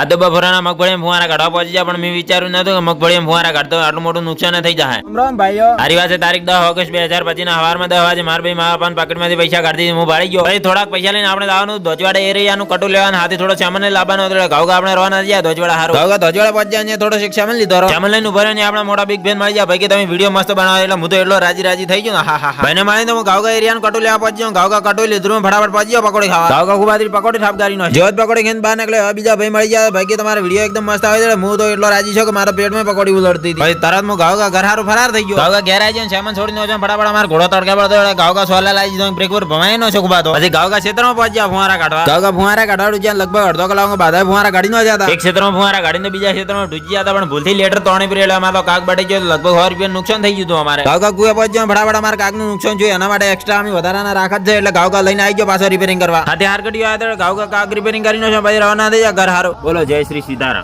આ તો બપોરના મગફળી ફુવારા કાઢવા પહોંચી જાય, પણ મેં વિચાર્યું નતું કે મગફળી ફુવારા કાઢતો આટલું મોટું નુકસાન થઈ જાય. તારી વાત છે. તારીખ 10 ઓગસ્ટ 2025 ના સવારમાં 10 વાગે મારા ભાઈ મારા પણ પાકીટમાંથી પૈસા કાઢી હું ભાળી ગયો. પછી થોડાક પૈસા લઈને આપણે જવાનું ધોજવાડા એરિયાનું કટુ લેવાનું, હાથી થોડો સામાન લાવવાનો હતો. ઘાવ આપણે રવાના થયા ધોજવાડા હારું. ઘાવ ધોજવાડા પહોંચી જાય, થોડો સામાન લીધો. સામાન લઈને ઉભા રહીને આપણા મોટા બિગ બેન મળી જાય. ભાઈ કે તમે વિડીયો મસ્ત બનાવો, એટલે હું તો એટલો રાજી થઈ ગયો. હા હા ભાઈને માની તો હું ઘાવ એરિયાનું કટુ લેવા પહોંચ્યો. ઘાવ કટુ લીધું ફટાફટ પહોંચી ગયો પકોડી ખાવા. ઘાવ ખુબાથી પકોડી થાપ ગાડી નો જેવો પકોડી ખાઈને બહાર નીકળે. બીજા ભાઈ મળી જાય. ભાઈ કે તમારો વિડીયો એકદમ મસ્ત આવે છે. હું તો એટલો રાજી છું કે મારા પેટમાં પકોડી ઉલડતી હતી. તરત હું ઘાવ ઘર હારું ફરાર થઈ ગયો. ઘાવ ઘેર આવી જાય સામાન છોડીને ફટાફટ અમારો ઘોડો તડકે પડતો ઘાવ સોલા લાવી દીધો. બ્રેક પર ભમાઈ નો છો બાતો. પછી ઘાવ ક્ષેત્રમાં પહોંચ્યા ફુવારા કાઢવા. ઘાવ ફુવારા કાઢવાનું જ્યાં લગભગ અડધો કલાક બાધા ફુવારા કાઢી ન જતા. એક ક્ષેત્રમાં ફુવારા કાઢીને બીજા ક્ષેત્રમાં ઢૂજી જતા, પણ ભૂલથી લેટર તોણી પીરેલા માં તો કાક બટી ગયો. લગભગ 100 રૂપિયા નુકસાન થઈ ગયું હતું અમારે. ઘાવ કુએ પહોંચ્યો ફટાફટ અમારે કાક નું નુકસાન જોયું. એના માટે એક્સ્ટ્રા અમે વધારાના રાખત છે, એટલે ઘાવ લઈને આવી ગયો પાછો રિપેરિંગ કરવા. હાથે હાર કટી આવ્યા ઘાવ કાક રિપેરિંગ કરીને ભાઈ રવાના થઈ જાય ઘર હારો. બોલો જય શ્રી સીતારામ.